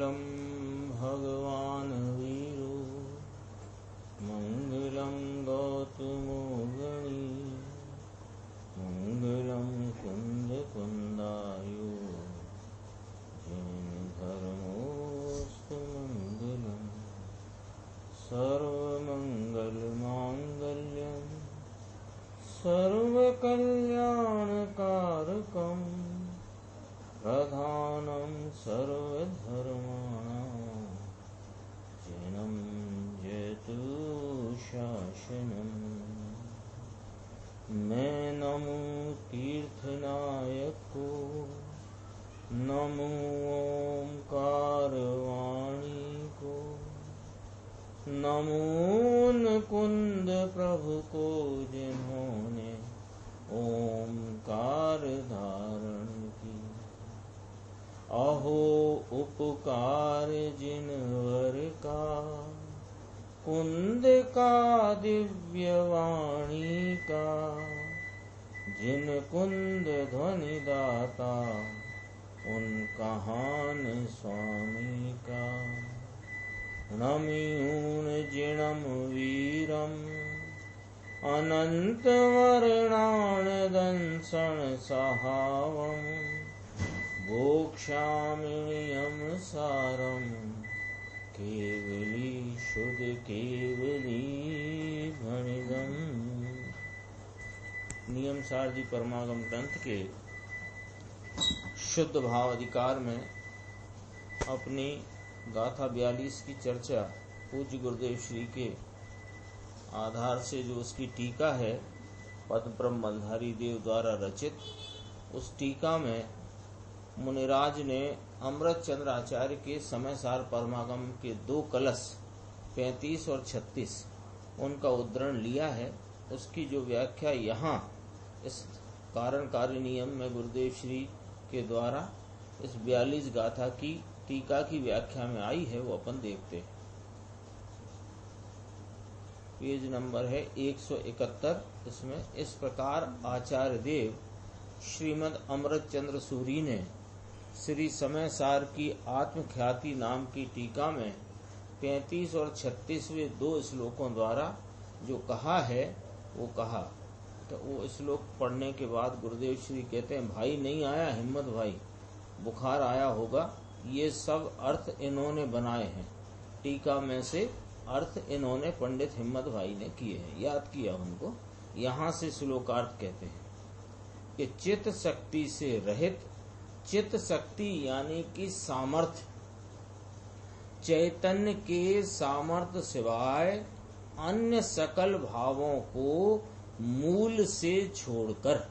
मंगलम भगवान वीरो मंगलम गौतमो गणी मंगलम कुंद कुंदायो जैन धर्मोस्तु मंगलम सर्वमंगल मांगल्यम सर्वकल्याणकारकम प्रधानम सर्वधर्माणां जैनं जयतु शासनम्। मैं नमो तीर्थनायको नमो ओंकारवाणी को नमो मुकुंद प्रभु को जिन्होंने ओंकार धारण की। अहो उपकार जिनवर का कुंद का दिव्य वाणी का जिन कुंद ध्वनि दाता उन कहान स्वामी का। नमियून जिणम वीरम अनंत वर्णान दंसन सहावम भोक्ष्याम्यम सारम केवली शुद्ध केवली भणिदम। नियम सार जी परमागम ग्रंथ के शुद्ध भाव अधिकार में अपनी गाथा 42 की चर्चा पूज्य गुरुदेव श्री के आधार से जो उसकी टीका है पद ब्रह्म बंधारी देव द्वारा रचित, उस टीका में मुनिराज ने अमृत चंद्र आचार्य के समय सार परमागम के 2 कलश 35 और 36 उनका उद्धरण लिया है। उसकी जो व्याख्या यहाँ इस कारणकारी नियम में गुरुदेव श्री के द्वारा इस 42 गाथा की टीका की व्याख्या में आई है, वो अपन देखते हैं। पेज नंबर है 171। इसमें इस प्रकार आचार्य देव श्रीमद अमृत चंद्र सूरी ने श्री समय सार की आत्मख्याति नाम की टीका में 35 और 36वें 2 श्लोकों द्वारा जो कहा है वो कहा। तो वो श्लोक पढ़ने के बाद गुरुदेव श्री कहते हैं, भाई नहीं आया हिम्मत भाई, बुखार आया होगा। ये सब अर्थ इन्होंने बनाए हैं, टीका में से अर्थ इन्होंने पंडित हिम्मत भाई ने किए हैं, याद किया उनको। यहाँ से श्लोकार्थ कहते हैं कि चित्त शक्ति से रहित, चित्त शक्ति यानी कि सामर्थ्य, चैतन्य के सामर्थ्य सिवाय अन्य सकल भावों को मूल से छोड़कर,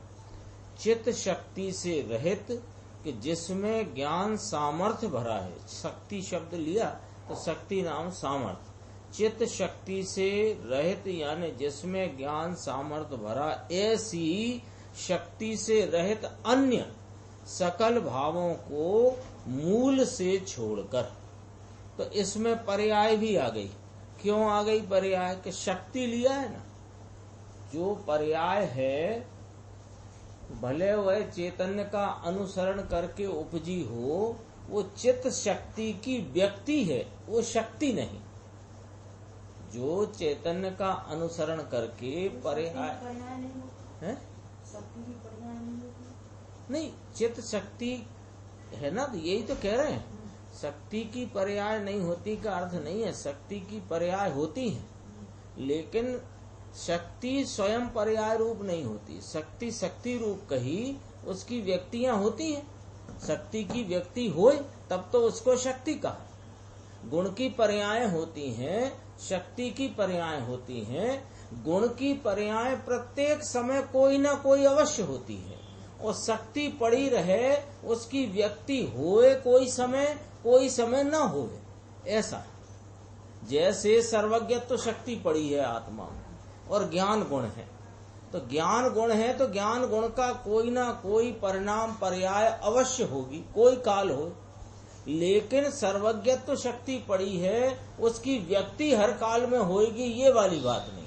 चित्त शक्ति से रहित कि जिसमें ज्ञान सामर्थ्य भरा है। शक्ति शब्द लिया तो शक्ति नाम सामर्थ्य, चित्त शक्ति से रहित यानी जिसमें ज्ञान सामर्थ्य भरा, ऐसी शक्ति से रहित अन्य सकल भावों को मूल से छोड़कर। तो इसमें पर्याय भी आ गई। क्यों आ गई पर्याय? कि शक्ति लिया है ना, जो पर्याय है भले वह चैतन्य का अनुसरण करके उपजी हो, वो चित्त शक्ति की व्यक्ति है, वो शक्ति नहीं। जो चैतन्य का अनुसरण करके पर्याय है नहीं, चित्त शक्ति है ना, तो यही तो कह रहे हैं। शक्ति की पर्याय नहीं होती का अर्थ नहीं है, शक्ति की पर्याय होती है, लेकिन शक्ति स्वयं पर्याय रूप नहीं होती। शक्ति शक्ति रूप कही, उसकी व्यक्तियां होती हैं। शक्ति की व्यक्ति होए तब तो उसको शक्ति कहा। गुण की पर्याय होती हैं, शक्ति की पर्याय होती हैं। गुण की पर्याय प्रत्येक समय कोई ना कोई अवश्य होती है, और शक्ति पड़ी रहे, उसकी व्यक्ति होए कोई समय न होए, ऐसा। जैसे सर्वज्ञत्व शक्ति पड़ी है आत्मा में, और ज्ञान गुण है, तो ज्ञान गुण है तो ज्ञान गुण का कोई ना कोई परिणाम पर्याय अवश्य होगी, कोई काल हो। लेकिन सर्वज्ञत्व शक्ति पड़ी है, उसकी व्यक्ति हर काल में होएगी, ये वाली बात नहीं।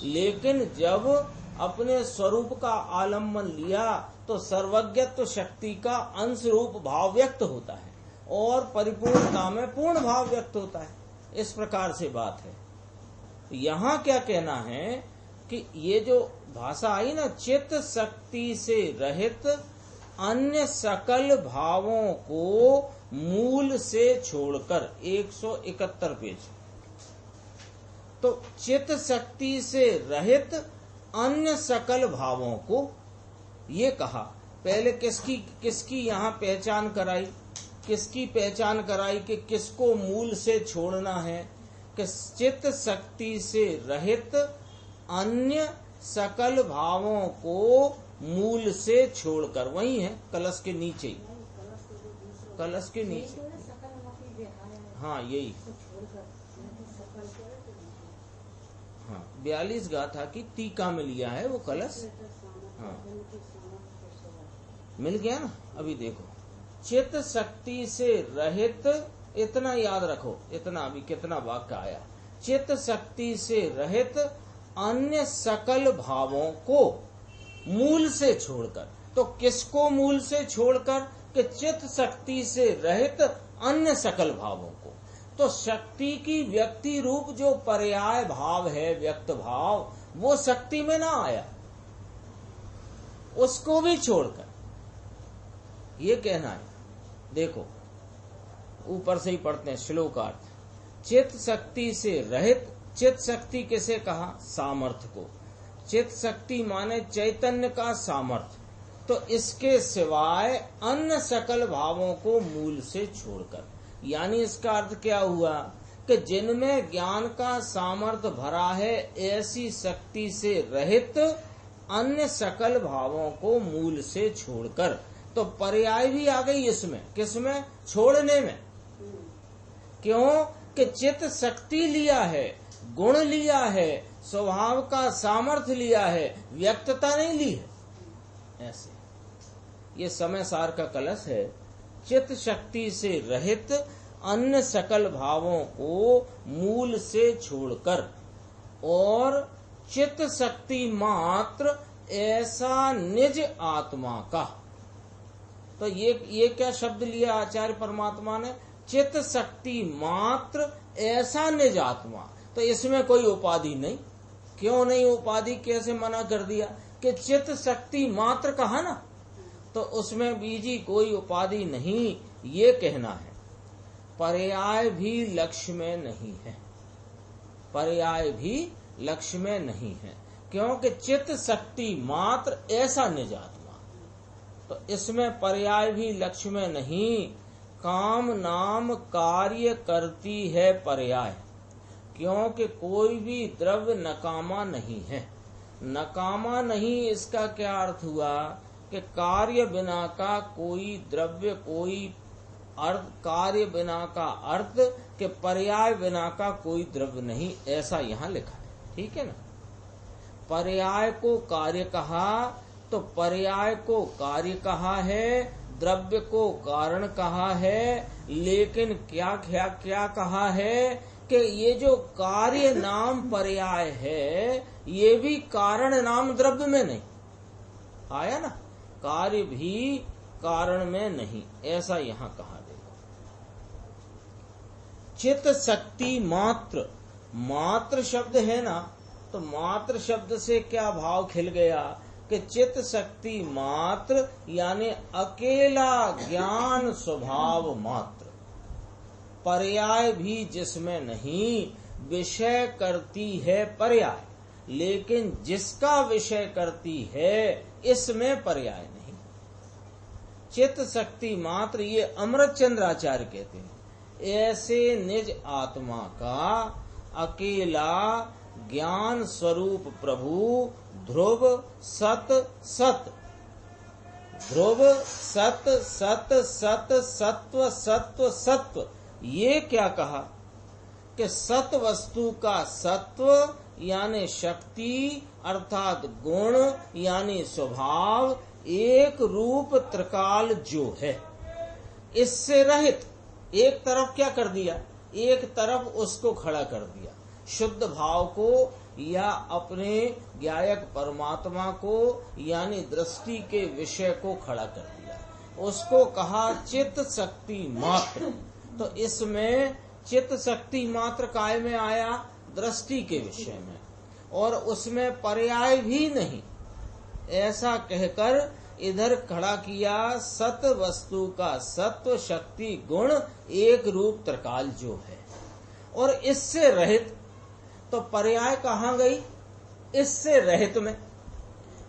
लेकिन जब अपने स्वरूप का आलम्बन लिया तो सर्वज्ञत्व शक्ति का अंश रूप भाव व्यक्त होता है। और परिपूर्णता में पूर्ण भाव व्यक्त होता है। इस प्रकार से बात है। यहाँ क्या कहना है कि ये जो भाषा आई ना, चित्त शक्ति से रहित अन्य सकल भावों को मूल से छोड़कर, 171 पेज। तो चित्त शक्ति से रहित अन्य सकल भावों को, ये कहा। पहले किसकी यहाँ पहचान कराई, किसकी पहचान कराई कि किसको मूल से छोड़ना है, कि चित्त शक्ति से रहित अन्य सकल भावों को मूल से छोड़कर। वही है कलश के नीचे, कलश के नीचे, हाँ यही, हाँ 42 गाथा की टीका में लिया है वो कलश। हाँ मिल गया ना। अभी देखो, चित्त शक्ति से रहित, इतना याद रखो, इतना अभी कितना वाक्य आया, चित्त शक्ति से रहित अन्य सकल भावों को मूल से छोड़कर। तो किसको मूल से छोड़कर, कि चित्त शक्ति से रहित अन्य सकल भावों को। तो शक्ति की व्यक्ति रूप जो पर्याय भाव है, व्यक्त भाव, वो शक्ति में ना आया, उसको भी छोड़कर, ये कहना है। देखो ऊपर से ही पढ़ते हैं श्लोकार्थ। चित्त शक्ति से रहित, चित्त शक्ति किसे कहा, सामर्थ्य को। चित्त शक्ति माने चैतन्य का सामर्थ्य। तो इसके सिवाय अन्य सकल भावों को मूल से छोड़कर, यानी इसका अर्थ क्या हुआ कि जिनमें ज्ञान का सामर्थ्य भरा है, ऐसी शक्ति से रहित अन्य सकल भावों को मूल से छोड़कर। तो पर्याय भी आ गई इसमें, किसमें, छोड़ने में। क्यों कि चित्त शक्ति लिया है, गुण लिया है, स्वभाव का सामर्थ्य लिया है, व्यक्तता नहीं ली है। ऐसे ये समय सार का कलश है। चित्त शक्ति से रहित अन्य सकल भावों को मूल से छोड़कर, और चित्त शक्ति मात्र ऐसा निज आत्मा का। तो ये क्या शब्द लिया आचार्य परमात्मा ने, चित्त शक्ति मात्र ऐसा निज आत्मा। तो इसमें कोई उपाधि नहीं। क्यों नहीं उपाधि, कैसे मना कर दिया कि चित्त शक्ति मात्र कहा ना, तो उसमें बीजी कोई उपाधि नहीं, ये कहना है। पर्याय भी लक्ष्य में नहीं है, पर्याय भी लक्ष्य में नहीं है, क्योंकि चित्त शक्ति मात्र ऐसा निज आत्मा। तो इसमें पर्याय भी लक्ष्य में नहीं। काम नाम कार्य करती है पर्याय, क्योंकि कोई भी द्रव्य नकामा नहीं है। नकामा नहीं, इसका क्या अर्थ हुआ कि कार्य बिना का कोई द्रव्य, कोई अर्थ, कार्य बिना का अर्थ कि पर्याय बिना का कोई द्रव्य नहीं, ऐसा यहाँ लिखा है। ठीक है ना। पर्याय को कार्य कहा, तो पर्याय को कार्य कहा है, द्रव्य को कारण कहा है, लेकिन क्या क्या क्या कहा है कि ये जो कार्य नाम पर्याय है, ये भी कारण नाम द्रव्य में नहीं आया ना, कार्य भी कारण में नहीं, ऐसा यहाँ कहा। देखो चित्त शक्ति मात्र, मात्र शब्द है ना, तो मात्र शब्द से क्या भाव खिल गया कि चित्त शक्ति मात्र यानी अकेला ज्ञान स्वभाव मात्र। पर्याय भी जिसमें नहीं, विषय करती है पर्याय, लेकिन जिसका विषय करती है इसमें पर्याय नहीं। चित्त शक्ति मात्र, ये अमृत चंद्राचार्य कहते हैं, ऐसे निज आत्मा का अकेला ज्ञान स्वरूप प्रभु ध्रुव सत सत, ध्रुव सत सत सत सत्व सत्व सत्व। ये क्या कहा कि सत वस्तु का सत्व यानी शक्ति अर्थात गुण यानी स्वभाव, एक रूप त्रिकाल जो है, इससे रहित। एक तरफ क्या कर दिया, एक तरफ उसको खड़ा कर दिया, शुद्ध भाव को या अपने ज्ञायक परमात्मा को यानी दृष्टि के विषय को खड़ा कर दिया। उसको कहा चित्त शक्ति मात्र। तो इसमें चित्त शक्ति मात्र काय में आया? दृष्टि के विषय में, और उसमें पर्याय भी नहीं, ऐसा कहकर इधर खड़ा किया सत वस्तु का सत्व शक्ति गुण एक रूप त्रिकाल जो है, और इससे रहित। तो पर्याय कहाँ गई? इससे रहित में।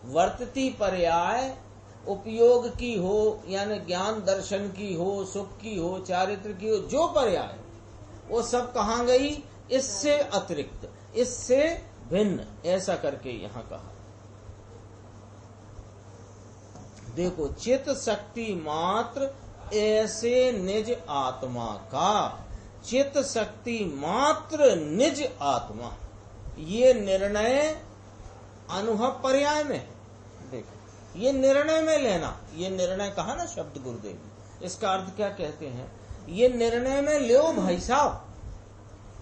वर्तती पर्याय उपयोग की हो, यानी ज्ञान दर्शन की हो, सुख की हो, चारित्र की हो, जो पर्याय वो सब कहाँ गई? इससे अतिरिक्त, इससे भिन्न, ऐसा करके यहाँ कहा। देखो, चित्त शक्ति मात्र ऐसे निज आत्मा का, चित्त शक्ति मात्र निज आत्मा, ये निर्णय अनुभव पर्याय में। देखो, ये निर्णय में लेना, ये निर्णय कहा ना शब्द गुरुदेव, इसका अर्थ क्या कहते हैं? ये निर्णय में लो भाई साहब,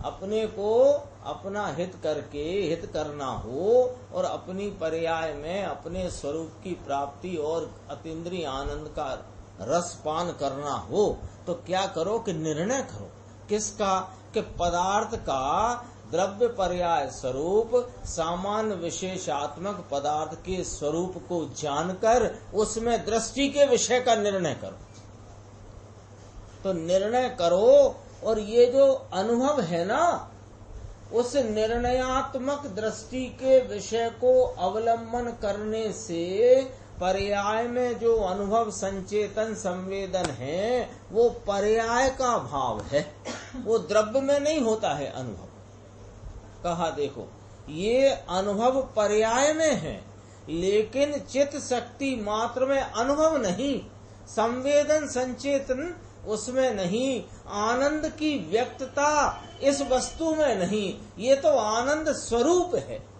अपने को अपना हित करके हित करना हो और अपनी पर्याय में अपने स्वरूप की प्राप्ति और अतीन्द्रिय आनंद का रसपान करना हो, तो क्या करो कि निर्णय करो। किसका? कि पदार्थ का द्रव्य पर्याय स्वरूप सामान्य विशेषात्मक पदार्थ के स्वरूप को जानकर उसमें दृष्टि के विषय का निर्णय करो। तो निर्णय करो, और ये जो अनुभव है ना, उस निर्णयात्मक दृष्टि के विषय को अवलंबन करने से पर्याय में जो अनुभव संचेतन संवेदन है वो पर्याय का भाव है, वो द्रव्य में नहीं होता है अनुभव। कहा देखो, ये अनुभव पर्याय में है, लेकिन चित्त शक्ति मात्र में अनुभव नहीं, संवेदन संचेतन उसमें नहीं, आनंद की व्यक्तता इस वस्तु में नहीं, ये तो आनंद स्वरूप है,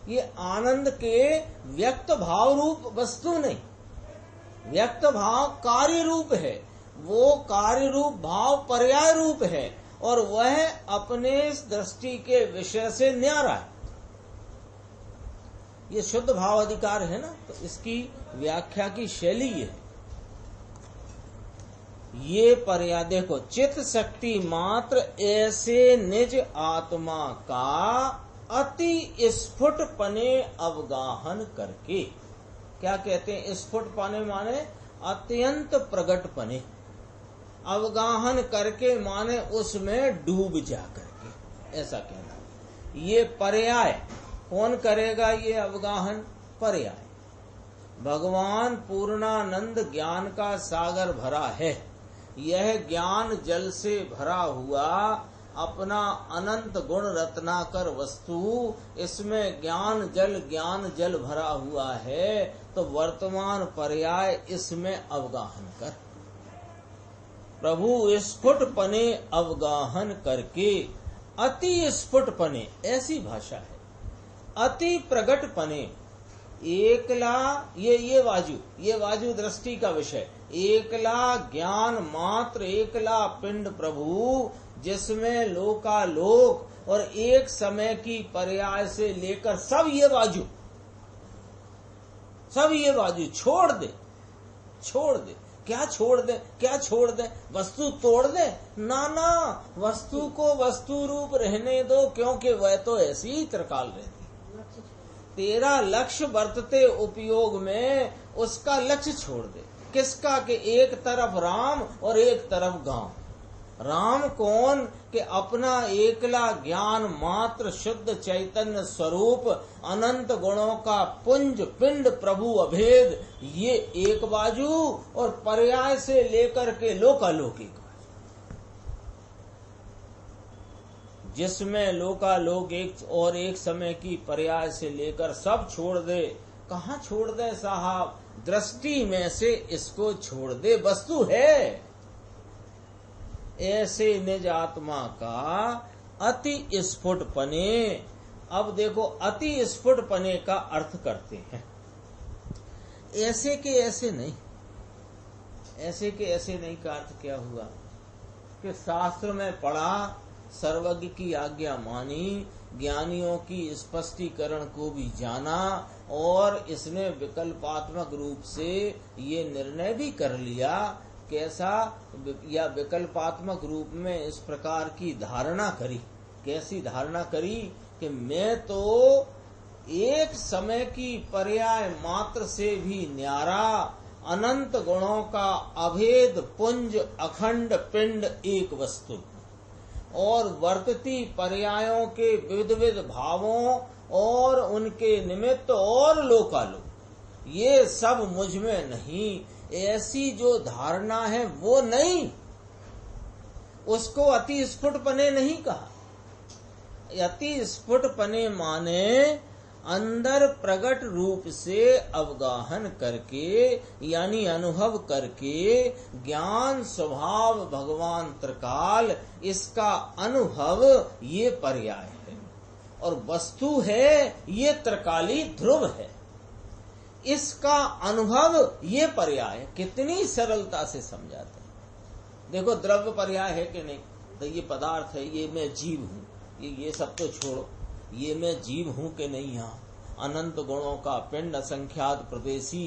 ये आनंद के व्यक्त भाव रूप वस्तु नहीं, व्यक्त भाव कार्य रूप है, वो कार्य रूप भाव पर्याय रूप है, और वह अपने दृष्टि के विषय से न्यारा है। ये शुद्ध भाव अधिकार है ना, तो इसकी व्याख्या की शैली ये है। ये पर्याय देखो, चित्त शक्ति मात्र ऐसे निज आत्मा का अति स्फुट पने अवगाहन करके। क्या कहते हैं स्फुट पने? माने अत्यंत प्रगट पने, अवगाहन करके माने उसमें डूब जा करके, ऐसा कहना। ये पर्याय कौन करेगा? ये अवगाहन पर्याय। भगवान पूर्णानंद ज्ञान का सागर भरा है, यह ज्ञान जल से भरा हुआ अपना अनंत गुण रत्नाकर वस्तु, इसमें ज्ञान जल भरा हुआ है, तो वर्तमान पर्याय इसमें अवगाहन कर। प्रभु स्फुट पने अवगाहन करके, अति स्फुट पने ऐसी भाषा है, अति प्रगट पने, एकला ये वाजु दृष्टि का विषय, एकला ज्ञान मात्र, एकला पिंड प्रभु, जिसमें लोकालोक और एक समय की पर्याय से लेकर सब ये बाजू छोड़ दे। क्या छोड़ दे? वस्तु तोड़ दे? ना, वस्तु को वस्तु रूप रहने दो, क्योंकि वह तो ऐसी ही त्रिकाल रहती। तेरा लक्ष्य बरतते उपयोग में उसका लक्ष्य छोड़ दे। किसका? कि एक तरफ राम और एक तरफ गांव। राम कौन? कि अपना एकला ज्ञान मात्र शुद्ध चैतन्य स्वरूप अनंत गुणों का पुंज पिंड प्रभु अभेद, ये एक बाजू, और पर्याय से लेकर के लोकालौकिक, जिसमें लोकालोक एक समय की पर्याय से लेकर सब छोड़ दे। कहाँ छोड़ दे साहब? दृष्टि में से इसको छोड़ दे, वस्तु है। ऐसे निज आत्मा का अति स्फुट पने। अब देखो, अति स्फुट पने का अर्थ करते हैं, ऐसे के ऐसे नहीं। ऐसे के ऐसे नहीं का अर्थ क्या हुआ? कि शास्त्र में पढ़ा, सर्वज्ञ की आज्ञा मानी, ज्ञानियों की स्पष्टीकरण को भी जाना, और इसने विकल्पात्मक रूप से ये निर्णय भी कर लिया। कैसा? या विकल्पात्मक रूप में इस प्रकार की धारणा करी। कैसी धारणा करी? कि मैं तो एक समय की पर्याय मात्र से भी न्यारा अनंत गुणों का अभेद पुंज अखंड पिंड एक वस्तु और वर्तती पर्यायों के विविध विविध भावों और उनके निमित्त और लोकालोक, ये सब मुझ में नहीं। ऐसी जो धारणा है वो नहीं, उसको अति स्फुटपने नहीं कहा। अति स्फुटपने माने अंदर प्रकट रूप से अवगाहन करके, यानी अनुभव करके, ज्ञान स्वभाव भगवान त्रिकाल, इसका अनुभव ये पर्याय है। और वस्तु है ये त्रिकाली ध्रुव है, इसका अनुभव ये पर्याय। कितनी सरलता से समझाते हैं। देखो द्रव्य पर्याय है कि नहीं? तो ये पदार्थ है, ये मैं जीव हूँ, ये सब तो छोड़ो, ये मैं जीव हूँ कि नहीं? यहाँ अनंत गुणों का पिंड असंख्यात प्रदेशी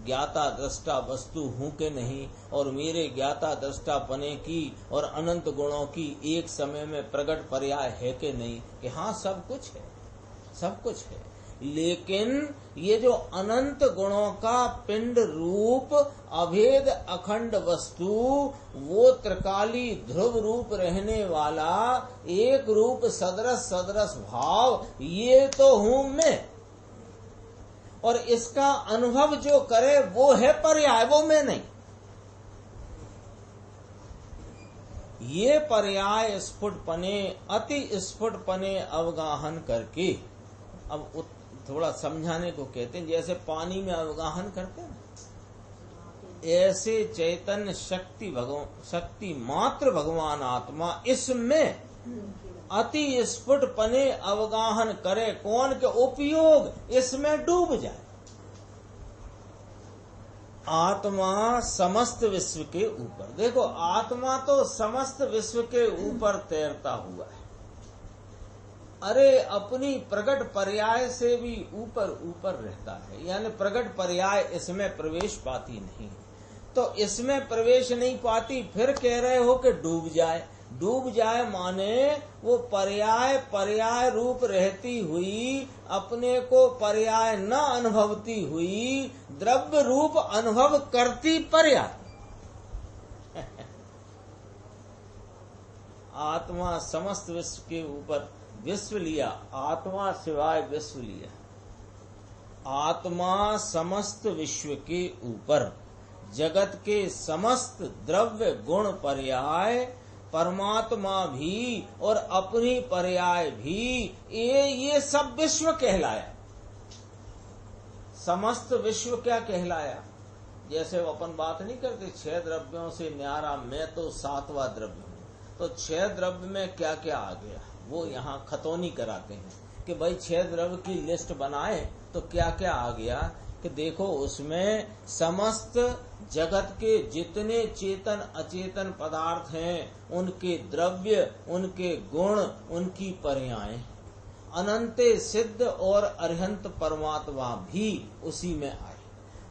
ज्ञाता दृष्टा वस्तु हूँ कि नहीं? और मेरे ज्ञाता दृष्टा पने की और अनंत गुणों की एक समय में प्रकट पर्याय है कि नहीं? कि हाँ सब कुछ है, सब कुछ है। लेकिन ये जो अनंत गुणों का पिंड रूप अभेद अखंड वस्तु, वो त्रिकाली ध्रुव रूप रहने वाला एक रूप सदरस सदरस भाव, ये तो हूँ मैं। और इसका अनुभव जो करे वो है पर्याय, वो मैं नहीं। ये पर्याय स्फुटपने अति स्फुटपने अवगाहन करके, अब थोड़ा समझाने को कहते हैं, जैसे पानी में अवगाहन करते हैं, ऐसे चैतन्य शक्ति मात्र भगवान आत्मा इसमें अति स्फुटपने अवगाहन करे। कौन? के उपयोग इसमें डूब जाए। आत्मा समस्त विश्व के ऊपर, देखो आत्मा तो समस्त विश्व के ऊपर तैरता हुआ है। अरे अपनी प्रकट पर्याय से भी ऊपर ऊपर रहता है, यानी प्रकट पर्याय इसमें प्रवेश पाती नहीं। तो इसमें प्रवेश नहीं पाती, फिर कह रहे हो कि डूब जाए। डूब जाए माने वो पर्याय रूप रहती हुई अपने को पर्याय न अनुभवती हुई द्रव्य रूप अनुभव करती पर्याय। आत्मा समस्त विश्व के ऊपर, विश्व लिया, आत्मा सिवाय विश्व लिया। आत्मा समस्त विश्व के ऊपर, जगत के समस्त द्रव्य गुण पर्याय, परमात्मा भी और अपनी पर्याय भी, ये सब विश्व कहलाया। समस्त विश्व क्या कहलाया? जैसे वो अपन बात नहीं करते 6 द्रव्यों से न्यारा मैं तो 7वां द्रव्य हूँ, तो 6 द्रव्य में क्या क्या आ गया वो यहाँ खतौनी कराते हैं कि भाई 6 द्रव्य की लिस्ट बनाए तो क्या क्या आ गया। कि देखो उसमें समस्त जगत के जितने चेतन अचेतन पदार्थ हैं, उनके द्रव्य, उनके गुण, उनकी पर्याय, अनंते सिद्ध और अरिहंत परमात्मा भी उसी में आए,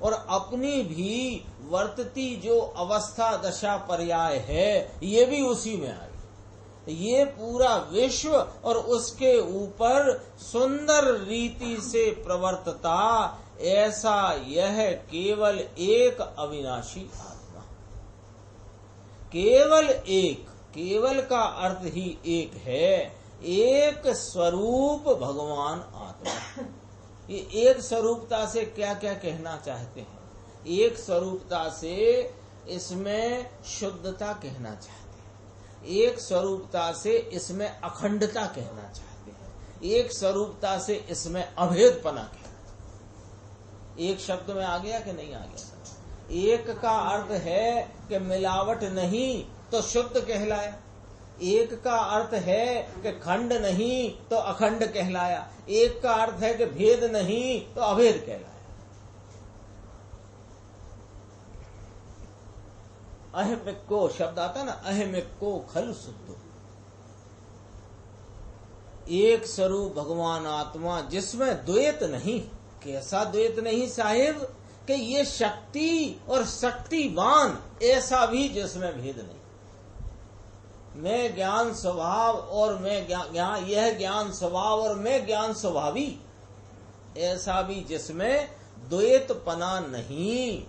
और अपनी भी वर्तती जो अवस्था दशा पर्याय है ये भी उसी में आई। ये पूरा विश्व और उसके ऊपर सुंदर रीति से प्रवर्तता, ऐसा यह केवल एक अविनाशी आत्मा। केवल एक, केवल का अर्थ ही एक है, एक स्वरूप भगवान आत्मा। ये एक स्वरूपता से क्या क्या कहना चाहते हैं? एक स्वरूपता से इसमें शुद्धता कहना चाहते हैं, एक स्वरूपता से इसमें अखंडता कहना चाहते हैं, एक स्वरूपता से इसमें अभेदपना कहना। एक शब्द में आ गया कि नहीं आ गया? एक का अर्थ है कि मिलावट नहीं तो शुद्ध कहलाया, एक का अर्थ है कि खंड नहीं तो अखंड कहलाया, एक का अर्थ है कि भेद नहीं तो अभेद कहलाया। अहमिको शब्द आता है ना, अहमिको खल शुद्ध। एक स्वरूप भगवान आत्मा जिसमें द्वैत नहीं, कैसा द्वैत नहीं साहिब कि ये शक्ति और शक्तिवान ऐसा भी जिसमें भेद नहीं। मैं ज्ञान स्वभाव और मैं यह ज्ञान स्वभाव और मैं ज्ञान स्वभावी, ऐसा भी जिसमें द्वैतपना नहीं।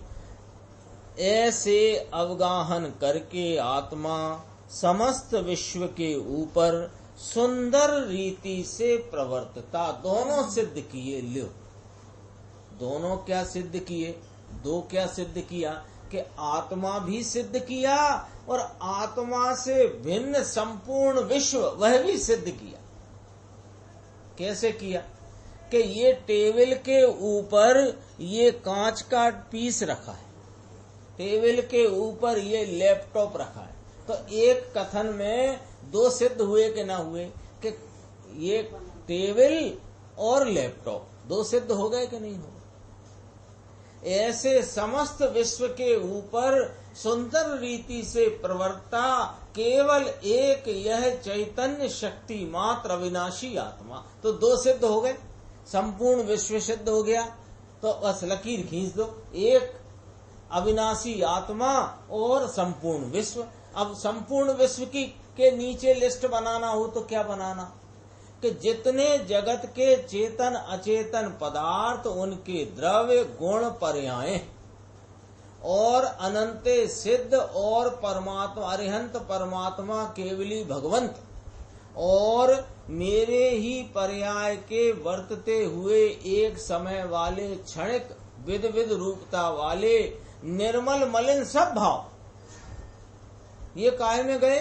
ऐसे अवगाहन करके आत्मा समस्त विश्व के ऊपर सुंदर रीति से प्रवर्तता। दोनों सिद्ध किए। लो, दोनों क्या सिद्ध किए? दो क्या सिद्ध किया कि आत्मा भी सिद्ध किया और आत्मा से भिन्न संपूर्ण विश्व वह भी सिद्ध किया। कैसे किया? कि ये टेबल के ऊपर ये कांच का पीस रखा है, टेबल के ऊपर ये लैपटॉप रखा है, तो एक कथन में दो सिद्ध हुए कि ना हुए? कि ये टेबल और लैपटॉप दो सिद्ध हो गए कि नहीं हो? ऐसे समस्त विश्व के ऊपर सुंदर रीति से प्रवर्ता केवल एक यह चैतन्य शक्ति मात्र अविनाशी आत्मा, तो दो सिद्ध हो गए। संपूर्ण विश्व सिद्ध हो गया, तो बस लकीर खींच दो, एक अविनाशी आत्मा और संपूर्ण विश्व। अब संपूर्ण विश्व की के नीचे लिस्ट बनाना हो तो क्या बनाना? कि जितने जगत के चेतन अचेतन पदार्थ, उनके द्रव्य गुण पर्याय और अनंत सिद्ध और परमात्मा अरिहंत परमात्मा केवली भगवंत और मेरे ही पर्याय के वर्तते हुए एक समय वाले क्षणिक विध विध रूपता वाले निर्मल मलिन सब भाव, ये काहे में गए?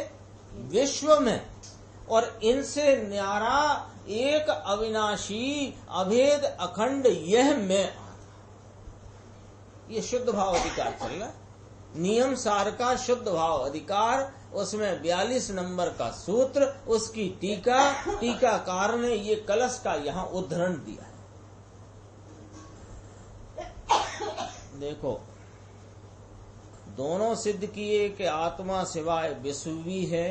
विश्व में। और इनसे न्यारा एक अविनाशी अभेद अखंड यह मैं, ये शुद्ध भाव अधिकार चल रहा है। नियम सार का शुद्ध भाव अधिकार, उसमें 42 नंबर का सूत्र, उसकी टीका, टीकाकार ने ये कलश का यहाँ उद्धरण दिया है। देखो, दोनों सिद्ध किए कि आत्मा सिवाय विश्व भी है,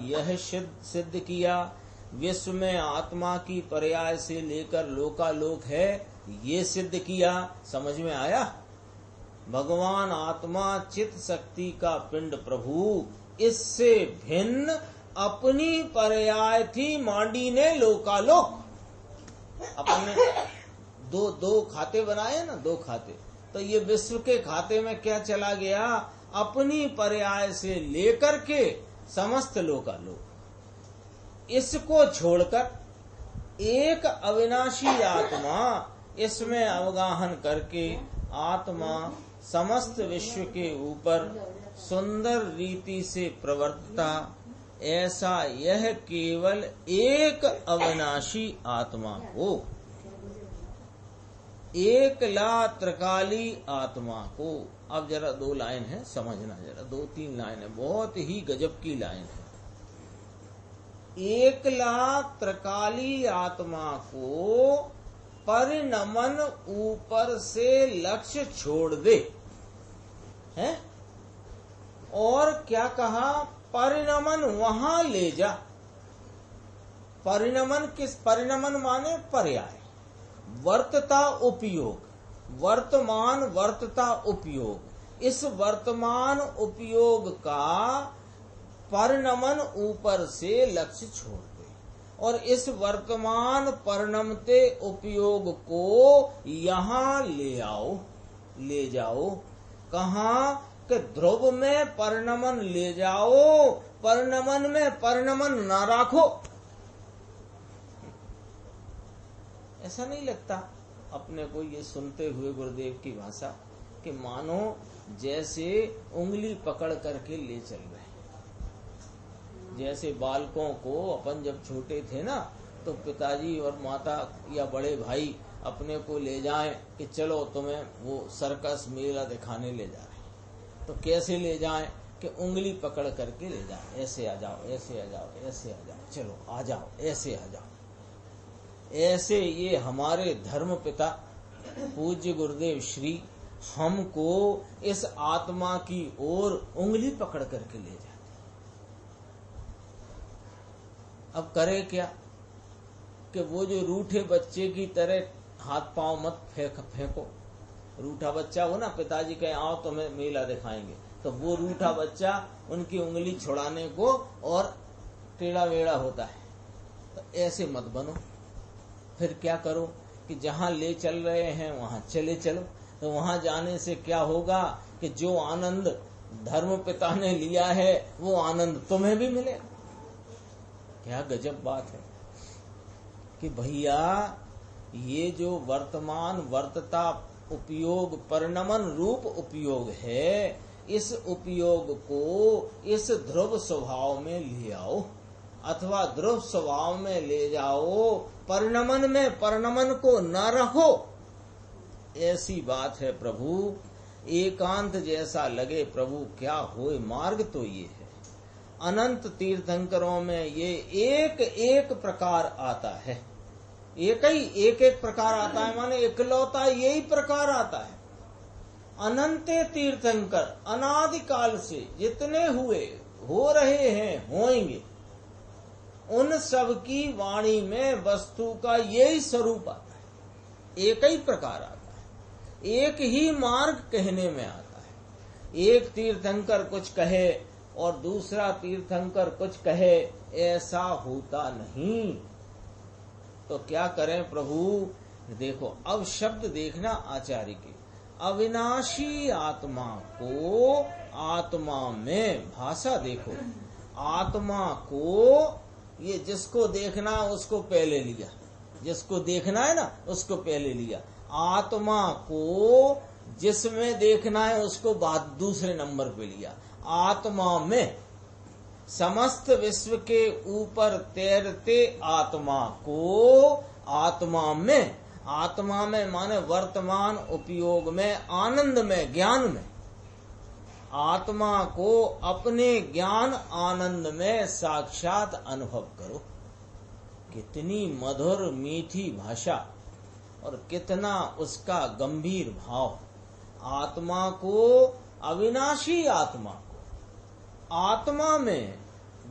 यह सिद्ध किया। विश्व में आत्मा की पर्याय से लेकर लोकालोक है, ये सिद्ध किया। समझ में आया? भगवान आत्मा चित्त शक्ति का पिंड प्रभु, इससे भिन्न अपनी पर्याय थी मांडी ने लोकालोक। अपने दो खाते बनाए ना, दो खाते, तो ये विश्व के खाते में क्या चला गया? अपनी पर्याय से लेकर के समस्त लोकालोक। इसको छोड़कर एक अविनाशी आत्मा, इसमें अवगाहन करके आत्मा समस्त विश्व के ऊपर सुंदर रीति से प्रवर्तता, ऐसा यह केवल एक अविनाशी आत्मा को, एक ला त्रिकाली आत्मा को। अब जरा दो लाइन है, समझना जरा, दो तीन लाइन है, बहुत ही गजब की लाइन है। एक ला त्रिकाली आत्मा को परिणमन ऊपर से लक्ष्य छोड़ दे, है? और क्या कहा? परिणमन वहां ले जा। परिणमन किस? परिणमन माने पर्याय, वर्तता उपयोग, वर्तमान वर्तता उपयोग। इस वर्तमान उपयोग का परिणमन ऊपर से लक्ष्य छोड़ दे और इस वर्तमान परिणमते उपयोग को यहाँ ले आओ, ले जाओ। कहाँ? कि ध्रुव में परिणमन ले जाओ, परिणमन में परिणमन ना राखो। ऐसा नहीं लगता अपने को ये सुनते हुए गुरुदेव की भाषा कि मानो जैसे उंगली पकड़ करके ले चल रहे। जैसे बालकों को अपन जब छोटे थे ना, तो पिताजी और माता या बड़े भाई अपने को ले जाएं कि चलो तुम्हें वो सर्कस मेला दिखाने ले जा रहे, तो कैसे ले जाएं? कि उंगली पकड़ करके ले जाए, ऐसे आ जाओ, ऐसे आ जाओ, ऐसे आ जाओ, चलो आ जाओ, ऐसे आ जाओ। ऐसे ये हमारे धर्म पिता पूज्य गुरुदेव श्री हमको इस आत्मा की ओर उंगली पकड़ करके ले जाते। अब करे क्या? कि वो जो रूठे बच्चे की तरह हाथ पांव मत फेंको। रूठा बच्चा हो ना, पिताजी कहे आओ तुम्हें मेला दिखाएंगे, तो वो रूठा बच्चा उनकी उंगली छुड़ाने को और टेढ़ा वेढ़ा होता है। तो ऐसे मत बनो। फिर क्या करो कि जहां ले चल रहे हैं वहां चले चलो। तो वहां जाने से क्या होगा कि जो आनंद धर्म पिता ने लिया है वो आनंद तुम्हें भी मिलेगा। क्या गजब बात है कि भैया ये जो वर्तमान वर्तता उपयोग परिणमन रूप उपयोग है, इस उपयोग को इस ध्रुव स्वभाव में ले आओ अथवा ध्रुव स्वभाव में ले जाओ, परिणमन में परिणमन को न रखो। ऐसी बात है प्रभु। एकांत जैसा लगे प्रभु क्या होए मार्ग तो ये है। अनंत तीर्थंकरों में ये एक एक प्रकार आता है, एक एक प्रकार आता है, माने इकलौता यही प्रकार आता है। अनंत तीर्थंकर अनादिकाल से जितने हुए हो रहे हैं होंगे, उन सब की वाणी में वस्तु का यही स्वरूप आता है, एक ही प्रकार आता है, एक ही मार्ग कहने में आता है। एक तीर्थंकर कुछ कहे और दूसरा तीर्थंकर कुछ कहे, ऐसा होता नहीं। तो क्या करें प्रभु? देखो अब शब्द देखना आचार्य के, अविनाशी आत्मा को आत्मा में, भाषा देखो, आत्मा को, ये जिसको देखना उसको पहले लिया, जिसको देखना है ना उसको पहले लिया, आत्मा को जिसमें देखना है उसको बाद दूसरे नंबर पे लिया। आत्मा में, समस्त विश्व के ऊपर तैरते आत्मा को आत्मा में, आत्मा में माने वर्तमान उपयोग में, आनंद में, ज्ञान में, आत्मा को अपने ज्ञान आनंद में साक्षात अनुभव करो। कितनी मधुर मीठी भाषा और कितना उसका गंभीर भाव। आत्मा को, अविनाशी आत्मा को आत्मा में,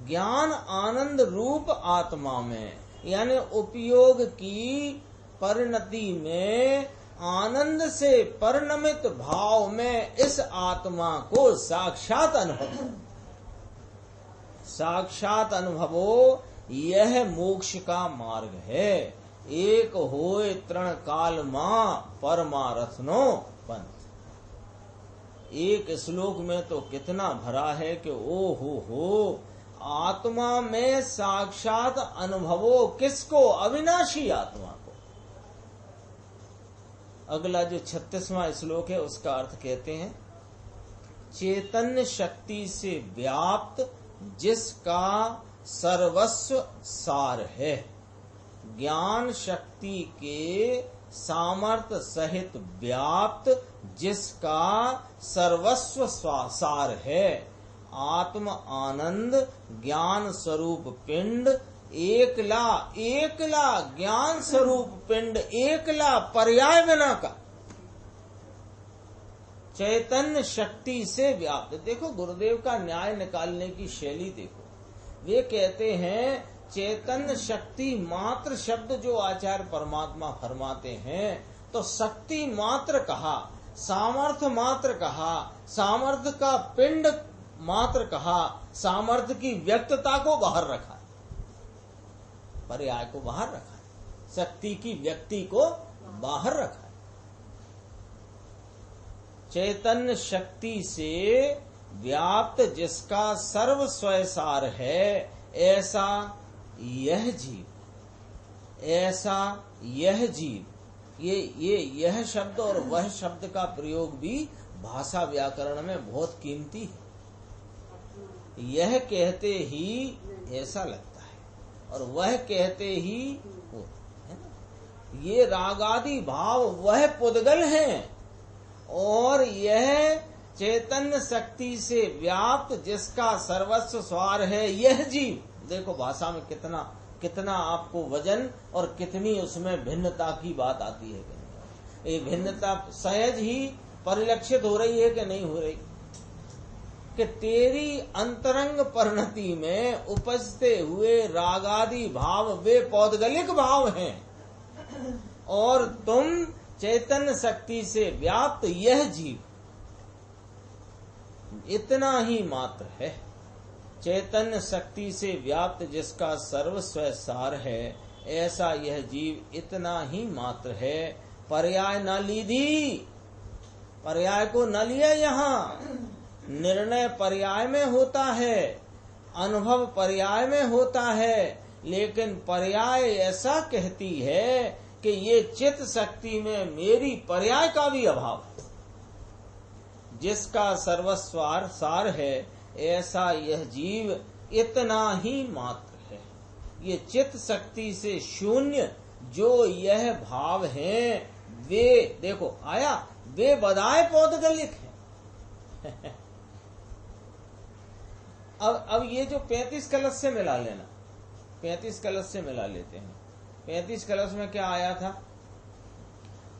ज्ञान आनंद रूप आत्मा में, यानी उपयोग की परिणति में, आनंद से परिणमित भाव में इस आत्मा को साक्षात अनुभव, साक्षात अनुभवो। यह मोक्ष का मार्ग है। एक होए तृण काल मां परमारथनो पंथ। एक श्लोक में तो कितना भरा है कि ओ हो, आत्मा में साक्षात अनुभवो किसको? अविनाशी आत्मा को। अगला जो 36वां श्लोक है उसका अर्थ कहते हैं, चैतन्य शक्ति से व्याप्त जिसका सर्वस्व सार है, ज्ञान शक्ति के सामर्थ्य सहित व्याप्त जिसका सर्वस्व सार है, आत्म आनंद ज्ञान स्वरूप पिंड, एकला ज्ञान स्वरूप पिंड, एकला पर्याय बिना का, चैतन्य शक्ति से व्याप्त। देखो गुरुदेव का न्याय निकालने की शैली देखो। वे कहते हैं चैतन्य शक्ति मात्र शब्द जो आचार्य परमात्मा फरमाते हैं, तो शक्ति मात्र कहा, सामर्थ्य मात्र कहा, सामर्थ्य का पिंड मात्र कहा, सामर्थ्य की व्यक्तता को बाहर रखा, पर्याय को बाहर रखा है, शक्ति की व्यक्ति को बाहर रखा है। चैतन्य शक्ति से व्याप्त जिसका सर्व स्वयसार है, ऐसा यह जीव, ऐसा यह जीव। यह शब्द और वह शब्द का प्रयोग भी भाषा व्याकरण में बहुत कीमती है। यह कहते ही ऐसा लगता है और वह कहते ही वो, है ना? ये रागादि भाव वह पुद्गल हैं और यह चैतन्य शक्ति से व्याप्त जिसका सर्वस्व स्वार है यह जीव। देखो भाषा में कितना आपको वजन और कितनी उसमें भिन्नता की बात आती है। ये भिन्नता सहज ही परिलक्षित हो रही है कि नहीं हो रही, कि तेरी अंतरंग परिणति में उपजते हुए रागादि भाव वे पौद्गलिक भाव हैं और तुम चैतन्य शक्ति से व्याप्त यह जीव इतना ही मात्र है। चैतन्य शक्ति से व्याप्त जिसका सर्वस्व सार है, ऐसा यह जीव इतना ही मात्र है। पर्याय न लीधी, पर्याय को न लिया। यहाँ निर्णय पर्याय में होता है, अनुभव पर्याय में होता है, लेकिन पर्याय ऐसा कहती है कि ये चित्त शक्ति में मेरी पर्याय का भी अभाव है। जिसका सर्वस्वार सार है, ऐसा यह जीव इतना ही मात्र है। ये चित्त शक्ति से शून्य जो यह भाव हैं, वे देखो आया, वे बदाए पौधगलिक है। अब ये जो 35 कलश से मिला लेना, 35 कलश से मिला लेते हैं। 35 कलश में क्या आया था?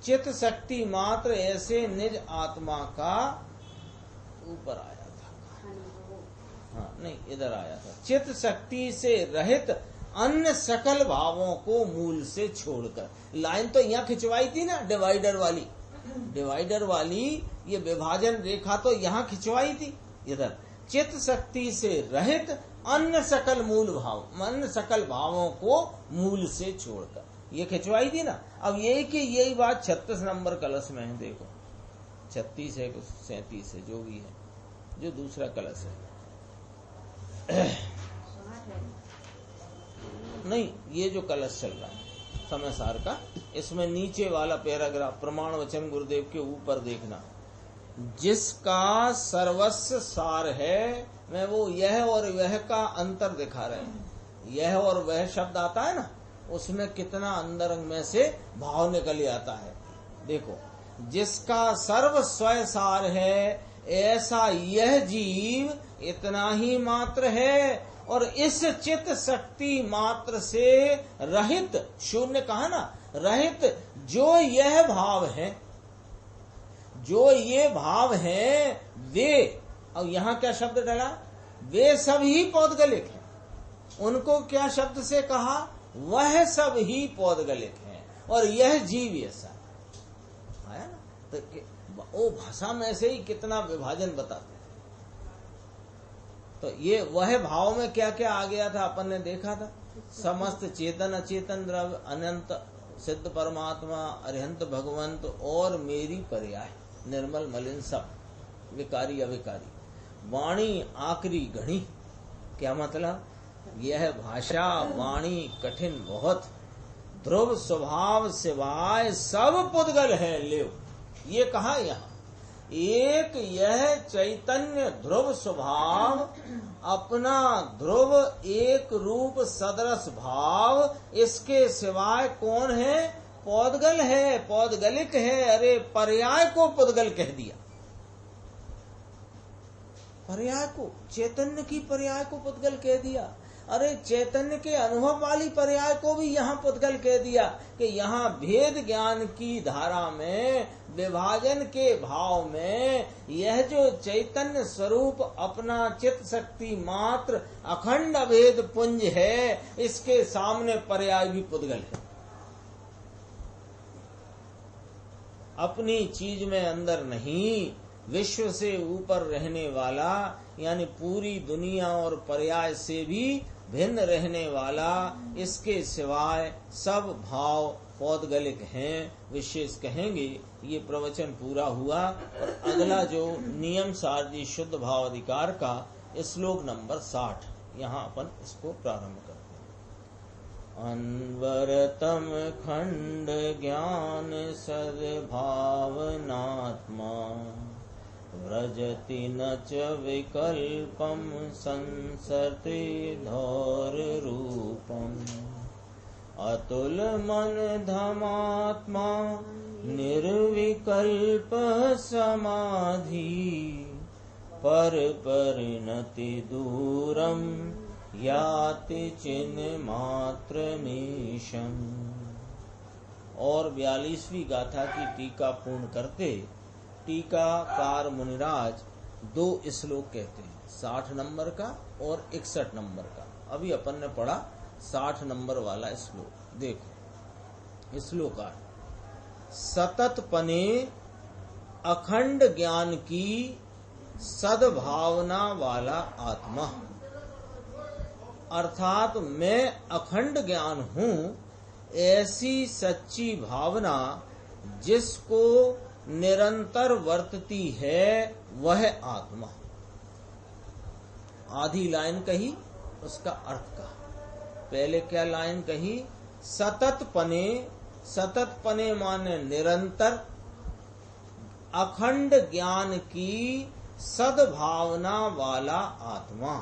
चित्त शक्ति मात्र ऐसे निज आत्मा का ऊपर आया था। हाँ नहीं, इधर आया था। चित्त शक्ति से रहित अन्य सकल भावों को मूल से छोड़कर। लाइन तो यहाँ खिंचवाई थी ना, डिवाइडर वाली, डिवाइडर वाली ये विभाजन रेखा तो यहाँ खिंचवाई थी। इधर चित्त शक्ति से रहित अन्य सकल मूल भाव, अन्य सकल भावों को मूल से छोड़कर, ये खिंचवाई थी ना। अब यही बात 36 नंबर कलश में है। देखो 36 है, 37 है, जो भी है, जो दूसरा कलश है। नहीं, ये जो कलश चल रहा है समय सार का, इसमें नीचे वाला पैराग्राफ प्रमाण वचन गुरुदेव के ऊपर देखना। जिसका सर्वस्व सार है, मैं वो यह और वह का अंतर दिखा रहे हैं। यह और वह शब्द आता है ना, उसमें कितना अंदरंग में से भाव निकल आता है। देखो, जिसका सर्वस्व सार है, ऐसा यह जीव इतना ही मात्र है। और इस चित्त शक्ति मात्र से रहित, शून्य कहा ना, रहित जो यह भाव है, जो ये भाव हैं, वे, और यहाँ क्या शब्द डला? वे सब ही पौधगलिक हैं। उनको क्या शब्द से कहा? वह सब ही पौधगलिक हैं और यह जीव ऐसा आया ना। तो वो भाषा में से ही कितना विभाजन बताते हैं। तो ये वह भाव में क्या क्या आ गया था, अपन ने देखा था। समस्त चेतन अचेतन द्रव्य, अनंत सिद्ध परमात्मा, अरिहंत भगवंत और मेरी पर्याय, निर्मल मलिन सब, विकारी अविकारी, वाणी आकरी घणी। क्या मतलब? यह भाषा वाणी कठिन बहुत, ध्रुव स्वभाव सिवाय सब पुद्गल है लेव। ये कहा यहाँ एक यह चैतन्य ध्रुव स्वभाव, अपना ध्रुव एक रूप सदरस भाव, इसके सिवाय कौन है? पौधगल है, पौधगलिक है। अरे पर्याय को पुद्गल कह दिया, पर्याय को, चैतन्य की पर्याय को पुद्गल कह दिया। अरे चैतन्य के अनुभव वाली पर्याय को भी यहाँ पुद्गल कह दिया कि यहाँ भेद ज्ञान की धारा में, विभाजन के भाव में, यह जो चैतन्य स्वरूप अपना चित्त शक्ति मात्र अखंड अभेद पुंज है, इसके सामने पर्याय भी पुद्गल है। अपनी चीज में अंदर नहीं, विश्व से ऊपर रहने वाला, यानी पूरी दुनिया और पर्याय से भी भिन्न रहने वाला, इसके सिवाय सब भाव पौधगलिक हैं, विशेष कहेंगे। ये प्रवचन पूरा हुआ और अगला जो नियम सारजी शुद्ध भाव अधिकार का श्लोक नंबर 60, यहाँ अपन इसको प्रारंभ करते हैं। अनवरतम खंड ज्ञान सद्भावनात्मा, व्रजति न च विकल्पम संसरते धौररूपम, अतुल मन धमात्मा निर्विकल्प समाधि, पर परिणति दूरम याति चिन्ह मात्र मीशम। और 42वीं गाथा की टीका पूर्ण करते टीकाकार मुनिराज 2 श्लोक कहते हैं, 60 नंबर का और 61 नंबर का। अभी अपन ने पढ़ा 60 नंबर वाला श्लोक। देखो श्लोकार, सततपने अखंड ज्ञान की सद्भावना वाला आत्मा, अर्थात मैं अखंड ज्ञान हूँ, ऐसी सच्ची भावना जिसको निरंतर वर्तती है वह आत्मा। आधी लाइन कही, उसका अर्थ कहा। पहले क्या लाइन कही? सततपने, सततपने माने निरंतर, अखंड ज्ञान की सद्भावना वाला आत्मा।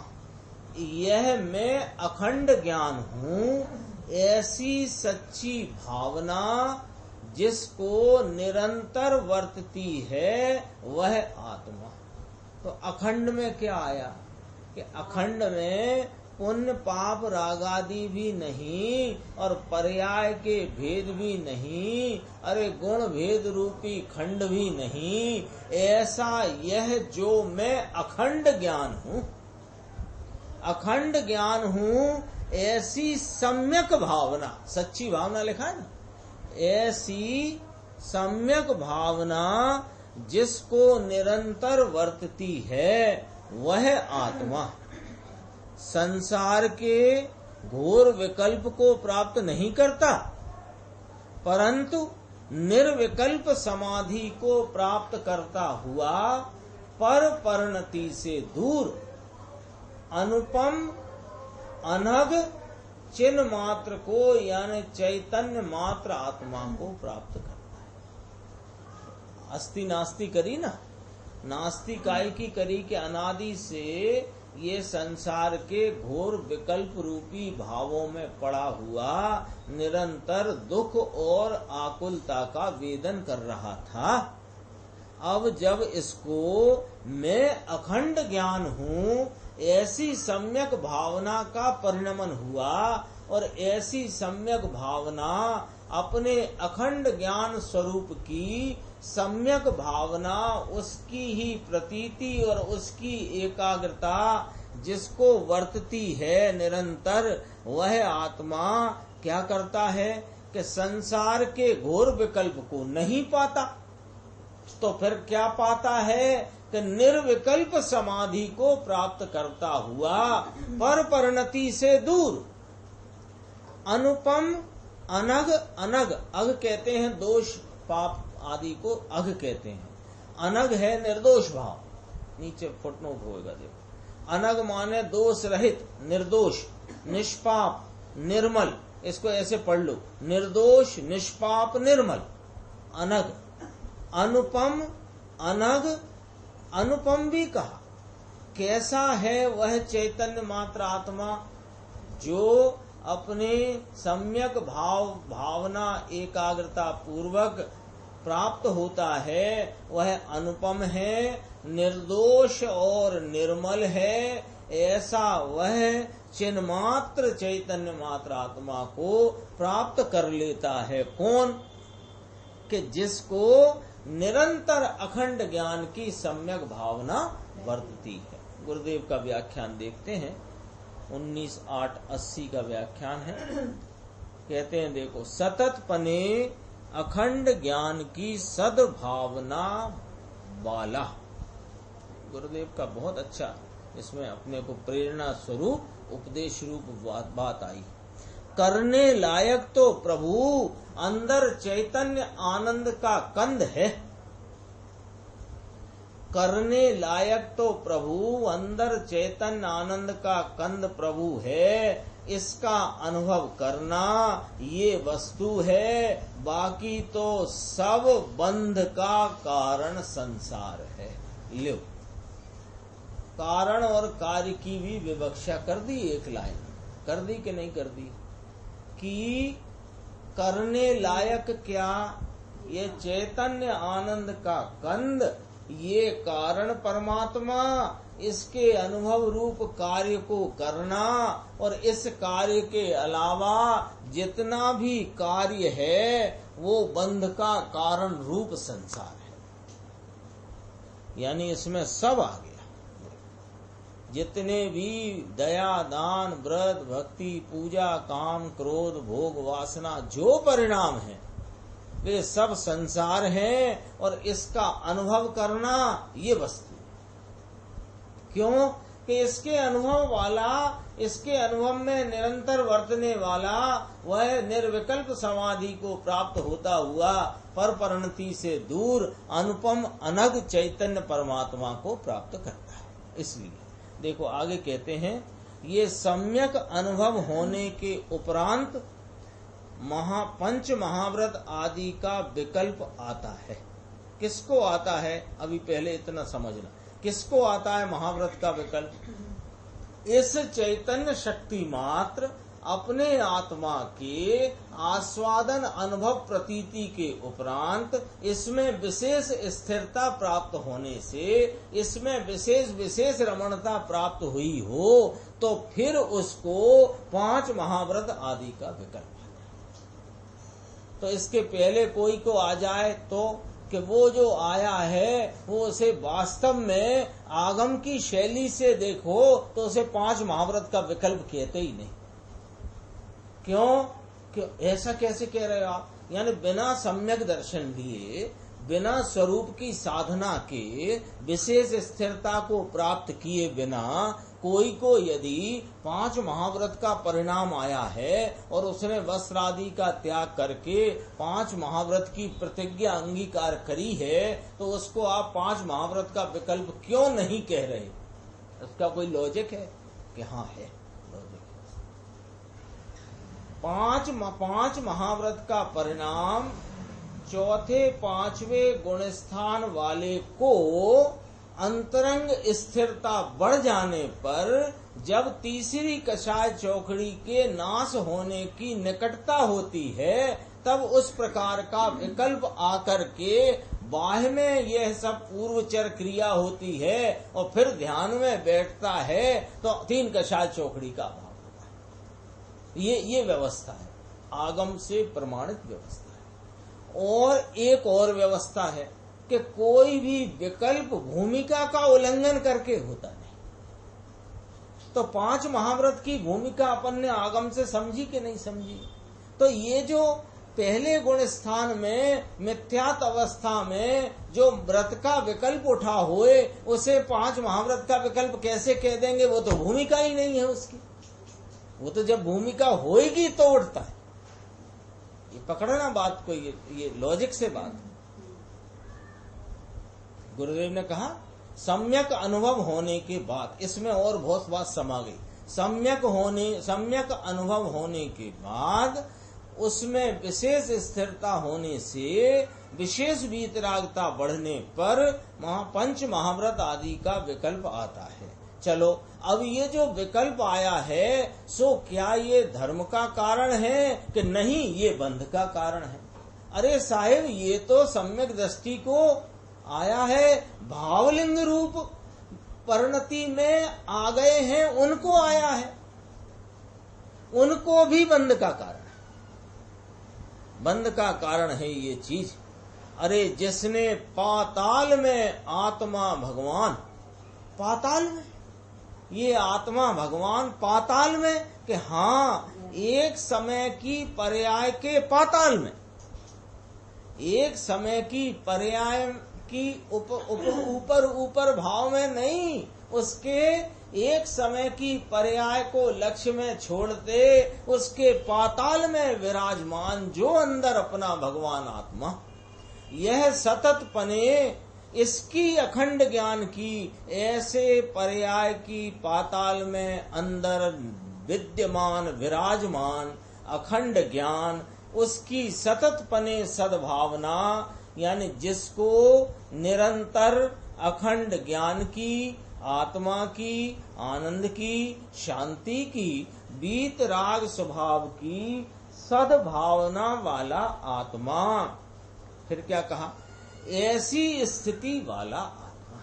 यह मैं अखंड ज्ञान हूँ, ऐसी सच्ची भावना जिसको निरंतर वर्तती है वह आत्मा। तो अखंड में क्या आया कि अखंड में पुण्य पाप रागादि भी नहीं और पर्याय के भेद भी नहीं, अरे गुण भेद रूपी खंड भी नहीं। ऐसा यह जो मैं अखंड ज्ञान हूँ, अखंड ज्ञान हूँ, ऐसी सम्यक भावना, सच्ची भावना लिखा है ना, ऐसी सम्यक भावना जिसको निरंतर वर्तती है वह आत्मा संसार के घोर विकल्प को प्राप्त नहीं करता, परंतु निर्विकल्प समाधि को प्राप्त करता हुआ पर परिणति से दूर अनुपम अनघ चिन्ह मात्र को यानी चैतन्य मात्र आत्मा को प्राप्त करता है। अस्ति नास्ति करी ना, नास्ति काय की करी के अनादि से ये संसार के घोर विकल्प रूपी भावों में पड़ा हुआ निरंतर दुख और आकुलता का वेदन कर रहा था। अब जब इसको मैं अखंड ज्ञान हूँ, ऐसी सम्यक भावना का परिणमन हुआ और ऐसी सम्यक भावना अपने अखंड ज्ञान स्वरूप की सम्यक भावना, उसकी ही प्रतीति और उसकी एकाग्रता जिसको वर्तती है निरंतर, वह आत्मा क्या करता है कि संसार के घोर विकल्प को नहीं पाता, तो फिर क्या पाता है कि निर्विकल्प समाधि को प्राप्त करता हुआ पर परिणति से दूर अनुपम अनघ, अनघ अघ कहते हैं दोष पाप आदि को अघ कहते हैं, अनघ है निर्दोष भाव, नीचे फुटनोट होएगा देखो। अनघ माने दोष रहित, निर्दोष, निष्पाप, निर्मल, इसको ऐसे पढ़ लो, निर्दोष निष्पाप निर्मल, अनघ। अनुपम, अनघ, अनुपम भी कहा। कैसा है वह चैतन्य मात्र आत्मा जो अपने सम्यक भावना एकाग्रता पूर्वक प्राप्त होता है, वह अनुपम है, निर्दोष और निर्मल है। ऐसा वह चिन्मात्र चैतन्य मात्र आत्मा को प्राप्त कर लेता है। कौन? कि जिसको निरंतर अखंड ज्ञान की सम्यक भावना वर्तती है। गुरुदेव का व्याख्यान देखते हैं, 19/8/80 का व्याख्यान है। कहते हैं देखो, सतत पने अखंड ज्ञान की सद्भावना वाला। गुरुदेव का बहुत अच्छा इसमें अपने को प्रेरणा स्वरूप उपदेश रूप बात आई। करने लायक तो प्रभु अंदर चैतन्य आनंद का कंद है, करने लायक तो प्रभु अंदर चैतन्य आनंद का कंद प्रभु है। इसका अनुभव करना ये वस्तु है, बाकी तो सब बंध का कारण संसार है। लो, कारण और कार्य की भी विवक्षा कर दी, एक लाइन कर दी कि नहीं कर दी, कि करने लायक क्या, ये चैतन्य आनंद का कंद, ये कारण परमात्मा, इसके अनुभव रूप कार्य को करना, और इस कार्य के अलावा जितना भी कार्य है वो बंध का कारण रूप संसार है। यानी इसमें सब आ गया, जितने भी दया दान व्रत भक्ति पूजा काम क्रोध भोग वासना जो परिणाम है, वे सब संसार हैं और इसका अनुभव करना ये वस्तु। क्यों कि इसके अनुभव में निरंतर वर्तने वाला वह निर्विकल्प समाधि को प्राप्त होता हुआ पर परिणति से दूर अनुपम अनग चैतन्य परमात्मा को प्राप्त करता है। इसलिए देखो आगे कहते हैं, ये सम्यक अनुभव होने के उपरांत पंच महाव्रत आदि का विकल्प आता है। किसको आता है? अभी पहले इतना समझना, किसको आता है महाव्रत का विकल्प? इस चैतन्य शक्ति मात्र अपने आत्मा के आस्वादन अनुभव प्रतीति के उपरांत इसमें विशेष स्थिरता प्राप्त होने से, इसमें विशेष रमणता प्राप्त हुई हो तो फिर उसको पांच महाव्रत आदि का विकल्प। तो इसके पहले कोई को आ जाए तो कि वो जो आया है वो उसे वास्तव में आगम की शैली से देखो तो उसे पांच महाव्रत का विकल्प कहते ही नहीं। क्यों? ऐसा कैसे कह रहे हो आप? यानी बिना सम्यक दर्शन लिए, बिना स्वरूप की साधना के, विशेष स्थिरता को प्राप्त किए बिना कोई को यदि पांच महाव्रत का परिणाम आया है और उसने वस्त्र आदि का त्याग करके पांच महाव्रत की प्रतिज्ञा अंगीकार करी है तो उसको आप पांच महाव्रत का विकल्प क्यों नहीं कह रहे? उसका कोई लॉजिक है? कि हाँ है लॉजिक। पांच महाव्रत का परिणाम चौथे पांचवें गुणस्थान वाले को अंतरंग स्थिरता बढ़ जाने पर जब तीसरी कषाय चौकड़ी के नाश होने की निकटता होती है तब उस प्रकार का विकल्प आकर के बाह्य में यह सब पूर्वचर क्रिया होती है और फिर ध्यान में बैठता है तो तीन कषाय चौकड़ी का अभाव होता है। ये व्यवस्था है, आगम से प्रमाणित व्यवस्था है। और एक और व्यवस्था है कि कोई भी विकल्प भूमिका का उल्लंघन करके होता नहीं। तो पांच महाव्रत की भूमिका अपन ने आगम से समझी कि नहीं समझी? तो ये जो पहले गुण स्थान में मिथ्यात अवस्था में जो व्रत का विकल्प उठा हुए उसे पांच महाव्रत का विकल्प कैसे कह देंगे? वो तो भूमिका ही नहीं है उसकी। वो तो जब भूमिका होएगी तो उठता है। ये पकड़ना बात को, ये लॉजिक से बात। गुरुदेव ने कहा सम्यक अनुभव होने के बाद, इसमें और बहुत बात समा गई। सम्यक अनुभव होने के बाद उसमें विशेष स्थिरता होने से विशेष वीतरागता बढ़ने पर पंच महाव्रत आदि का विकल्प आता है। चलो अब ये जो विकल्प आया है सो क्या ये धर्म का कारण है कि नहीं, ये बंध का कारण है? अरे साहिब, ये तो सम्यक दृष्टि को आया है, भावलिंग रूप परिणति में आ गए हैं उनको आया है, उनको भी बंध का कारण है। बंध का कारण है ये चीज। अरे जिसने पाताल में आत्मा भगवान, पाताल में ये आत्मा भगवान पाताल में, कि हाँ एक समय की पर्याय के पाताल में, एक समय की पर्याय की ऊपर भाव में नहीं, उसके एक समय की पर्याय को लक्ष्य में छोड़ते उसके पाताल में विराजमान जो अंदर अपना भगवान आत्मा, यह सतत पने इसकी अखंड ज्ञान की ऐसे पर्याय की पाताल में अंदर विद्यमान विराजमान अखंड ज्ञान, उसकी सतत पने सद्भावना, यानी जिसको निरंतर अखंड ज्ञान की, आत्मा की, आनंद की, शांति की, बीत राग स्वभाव की सद्भावना वाला आत्मा। फिर क्या कहा? ऐसी स्थिति वाला आत्मा।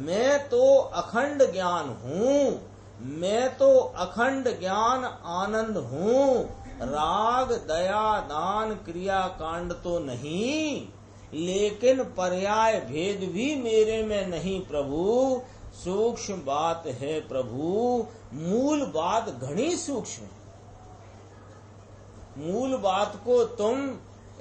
मैं तो अखंड ज्ञान हूँ, मैं तो अखंड ज्ञान आनंद हूँ, राग दया दान क्रिया कांड तो नहीं, लेकिन पर्याय भेद भी मेरे में नहीं प्रभु। सूक्ष्म बात है प्रभु, मूल बात घनी सूक्ष्म है। मूल बात को तुम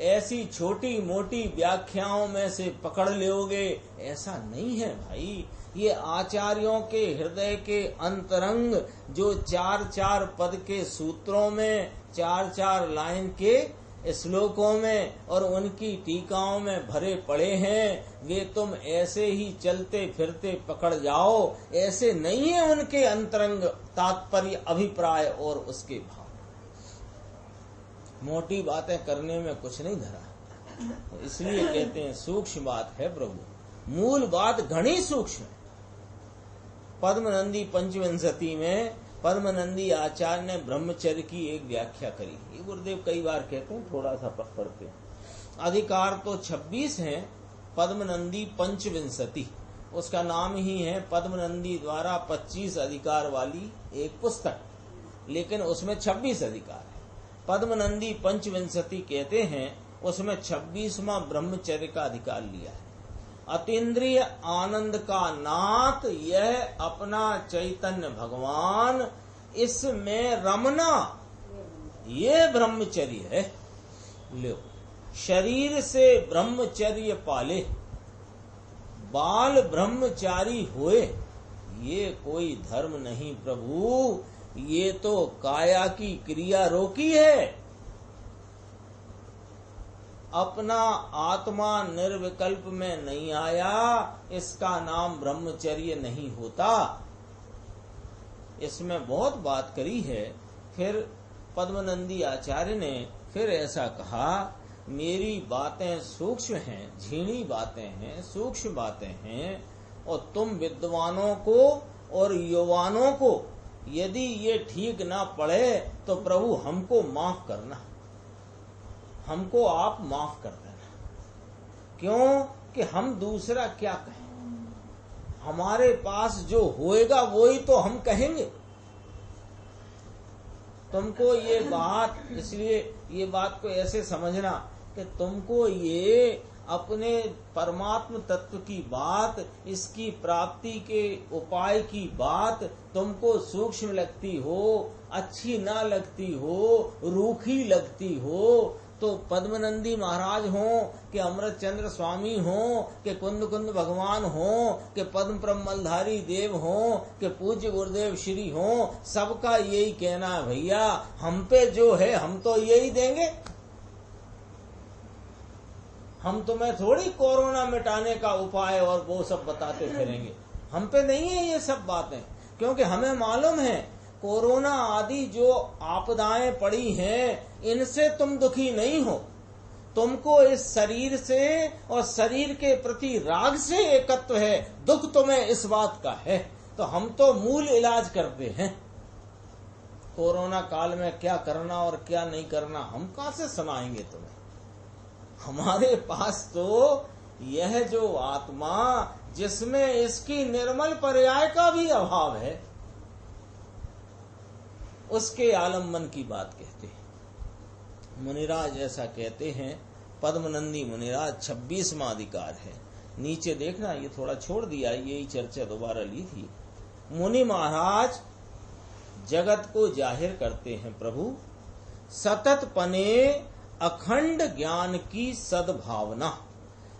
ऐसी छोटी मोटी व्याख्याओं में से पकड़ लोगे, ऐसा नहीं है भाई। ये आचार्यों के हृदय के अंतरंग जो 4-4 पद के सूत्रों में, 4-4 लाइन के श्लोकों में और उनकी टीकाओं में भरे पड़े हैं, वे तुम ऐसे ही चलते फिरते पकड़ जाओ। ऐसे नहीं है उनके अंतरंग तात्पर्य, अभिप्राय और उसके भाव। मोटी बातें करने में कुछ नहीं धरा, इसलिए कहते हैं सूक्ष्म बात है प्रभु। मूल बात घनी सूक्ष्म है। पद्मनंदी पंचविंशति में पद्मनंदी आचार्य ने ब्रह्मचर्य की एक व्याख्या करी। ये गुरुदेव कई बार कहते हैं, थोड़ा सा पढ़ते हैं। अधिकार तो 26 हैं, पद्मनंदी पंचविंशति उसका नाम ही है। पद्मनंदी द्वारा 25 अधिकार वाली एक पुस्तक, लेकिन उसमें 26 अधिकार है। पद्मनंदी पंचविंशति कहते हैं, उसमें 26वां ब्रह्मचर्य का अधिकार लिया है। अतीन्द्रिय आनंद का नाथ यह अपना चैतन्य भगवान, इसमें रमना ये ब्रह्मचर्य है। लो, शरीर से ब्रह्मचर्य पाले, बाल ब्रह्मचारी होए, ये कोई धर्म नहीं प्रभु, ये तो काया की क्रिया रोकी है। अपना आत्मा निर्विकल्प में नहीं आया, इसका नाम ब्रह्मचर्य नहीं होता। इसमें बहुत बात करी है। फिर पद्मनंदी आचार्य ने फिर ऐसा कहा, मेरी बातें सूक्ष्म हैं, झीणी बातें हैं, सूक्ष्म बातें हैं, और तुम विद्वानों को और युवानों को यदि ये ठीक ना पड़े तो प्रभु हमको माफ करना, हमको आप माफ कर देना। क्यों कि हम दूसरा क्या कहें, हमारे पास जो होएगा वही तो हम कहेंगे। तुमको ये बात, इसलिए ये बात को ऐसे समझना कि तुमको ये अपने परमात्म तत्व की बात, इसकी प्राप्ति के उपाय की बात तुमको सूक्ष्म लगती हो, अच्छी ना लगती हो, रूखी लगती हो, तो पद्मनंदी महाराज हो कि अमृत चंद्र स्वामी हो कि कुंद कुंद भगवान हो कि पद्म प्रमलधारी देव हो कि पूज्य गुरुदेव श्री हो, सबका यही कहना है भैया, हम पे जो है हम तो यही देंगे। हम तुम्हें थोड़ी कोरोना मिटाने का उपाय और वो सब बताते फिरेंगे, हम पे नहीं है ये सब बातें। क्योंकि हमें मालूम है कोरोना आदि जो आपदाएं पड़ी हैं, इनसे तुम दुखी नहीं हो। तुमको इस शरीर से और शरीर के प्रति राग से एकत्व है, दुख तुम्हें इस बात का है। तो हम तो मूल इलाज करते हैं। कोरोना काल में क्या करना और क्या नहीं करना हम कहां से सुनाएंगे तुम्हें। हमारे पास तो यह जो आत्मा जिसमें इसकी निर्मल पर्याय का भी अभाव है, उसके आलम्बन की बात कहते हैं। मुनिराज ऐसा कहते हैं, पद्मनंदी मुनिराज 26वां अधिकार है। नीचे देखना, ये थोड़ा छोड़ दिया, यही चर्चा दोबारा ली थी। मुनि महाराज जगत को जाहिर करते हैं, प्रभु सतत पने अखंड ज्ञान की सद्भावना,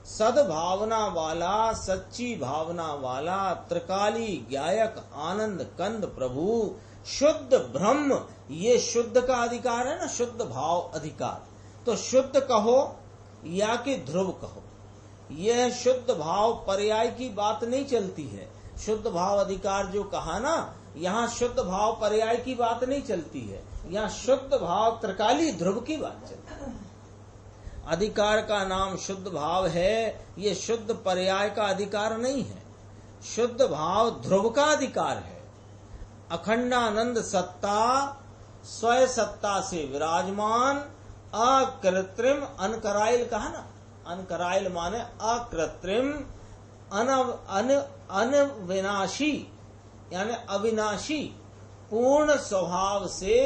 सद्भावना वाला, सच्ची भावना वाला, त्रिकाली गायक आनंद कंद प्रभु शुद्ध ब्रह्म, ये शुद्ध का अधिकार है ना, शुद्ध भाव अधिकार। तो शुद्ध कहो या कि ध्रुव कहो, यह शुद्ध भाव पर्याय की बात नहीं चलती है। शुद्ध भाव अधिकार जो कहा ना, यहाँ शुद्ध भाव पर्याय की बात नहीं चलती है, यहाँ शुद्ध भाव त्रिकाली ध्रुव की बात चलती है। अधिकार का नाम शुद्ध भाव है, ये शुद्ध पर्याय का अधिकार नहीं है, शुद्ध भाव ध्रुव का अधिकार है। अखंडानंद सत्ता स्वय सत्ता से विराजमान, अकृत्रिम, अनकराइल कहा ना, अनकराइल माने अकृत्रिम, अनविनाशी यानी अविनाशी, पूर्ण स्वभाव से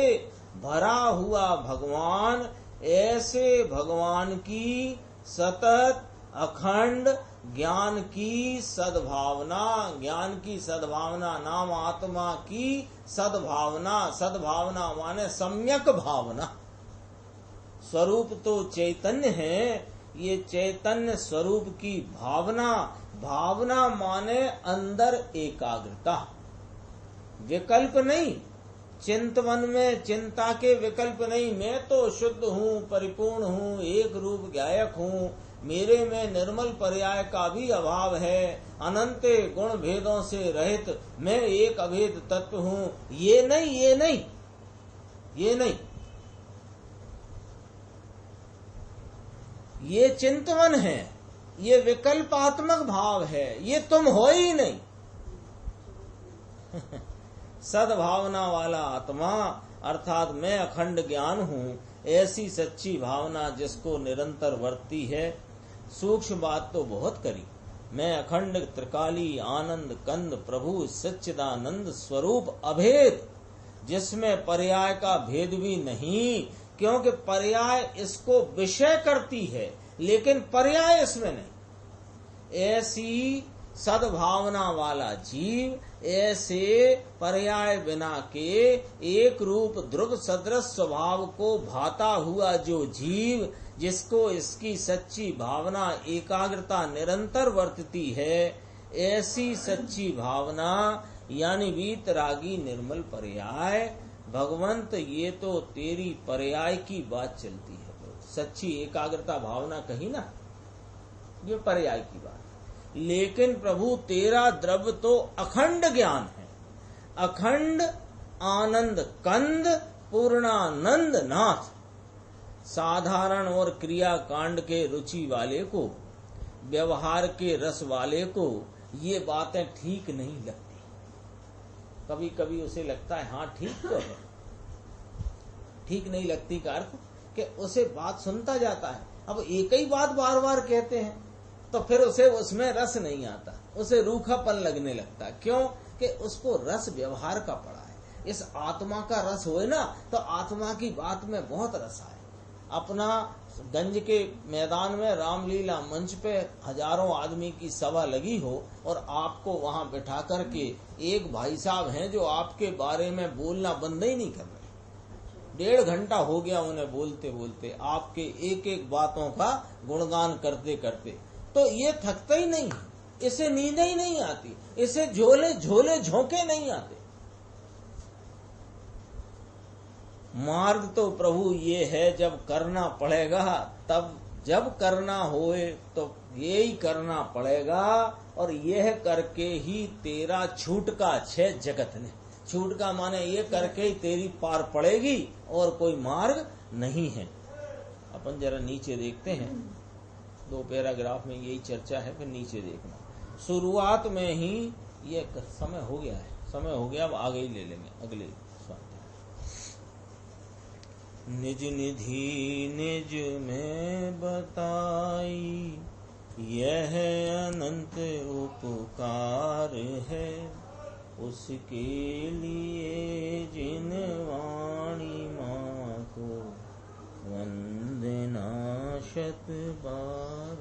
भरा हुआ भगवान, ऐसे भगवान की सतत अखंड ज्ञान की सद्भावना, ज्ञान की सद्भावना नाम आत्मा की सद्भावना, सद्भावना माने सम्यक भावना, स्वरूप तो चैतन्य है। ये चैतन्य स्वरूप की भावना, भावना माने अंदर एकाग्रता, विकल्प नहीं। चिंतवन में चिंता के विकल्प नहीं। मैं तो शुद्ध हूँ, परिपूर्ण हूँ, एक रूप गायक हूँ, मेरे में निर्मल पर्याय का भी अभाव है, अनंत गुण भेदों से रहित मैं एक अभेद तत्व हूँ। ये नहीं, ये नहीं, ये नहीं। ये चिंतवन है, ये विकल्पात्मक भाव है, ये तुम हो ही नहीं। सद्भावना वाला आत्मा अर्थात मैं अखंड ज्ञान हूँ, ऐसी सच्ची भावना जिसको निरंतर वर्तती है। सूक्ष्म बात तो बहुत करी। मैं अखंड त्रिकाली आनंद कंद प्रभु सच्चिदानंद स्वरूप अभेद, जिसमें पर्याय का भेद भी नहीं, क्योंकि पर्याय इसको विषय करती है लेकिन पर्याय इसमें नहीं। ऐसी सद्भावना वाला जीव, ऐसे पर्याय बिना के एक रूप ध्रुव सदृश स्वभाव को भाता हुआ जो जीव, जिसको इसकी सच्ची भावना एकाग्रता निरंतर वर्तती है, ऐसी सच्ची भावना यानी वीतरागी निर्मल पर्याय। भगवंत ये तो तेरी पर्याय की बात चलती है। सच्ची एकाग्रता भावना कही ना, ये पर्याय की बात। लेकिन प्रभु तेरा द्रव्य तो अखंड ज्ञान है, अखंड आनंद कंद पूर्णानंद नाथ। साधारण और क्रिया कांड के रुचि वाले को, व्यवहार के रस वाले को ये बातें ठीक नहीं लगती। कभी कभी उसे लगता है हाँ ठीक तो है, ठीक नहीं लगती का अर्थ कि उसे बात सुनता जाता है। अब एक ही बात बार बार कहते हैं तो फिर उसे उसमें रस नहीं आता, उसे रूखापन लगने लगता। क्यों कि उसको रस व्यवहार का पड़ा है। इस आत्मा का रस होए ना तो आत्मा की बात में बहुत रस आए। अपना गंज के मैदान में रामलीला मंच पे हजारों आदमी की सभा लगी हो और आपको वहां बिठा करके एक भाई साहब हैं जो आपके बारे में बोलना बंद ही नहीं कर रहे, 1.5 घंटा हो गया उन्हें बोलते बोलते, आपके एक एक बातों का गुणगान करते करते, तो ये थकता ही नहीं, इसे नींद ही नहीं आती, इसे झोले झोले झोंके नहीं आते। मार्ग तो प्रभु ये है, जब करना पड़ेगा तब, जब करना होए तो यही करना पड़ेगा, और यह करके ही तेरा छूट का छे जगत ने। छूट का माने ये करके ही तेरी पार पड़ेगी और कोई मार्ग नहीं है। अपन जरा नीचे देखते हैं, 2 पैराग्राफ में यही चर्चा है, फिर नीचे देखना। शुरुआत में ही ये समय हो गया है, समय हो गया, अब आगे ही ले लेंगे अगले। निज निधि निज में बताई, यह अनंत उपकार है, उसके लिए जिन वाणी माँ को वंदना शत बार।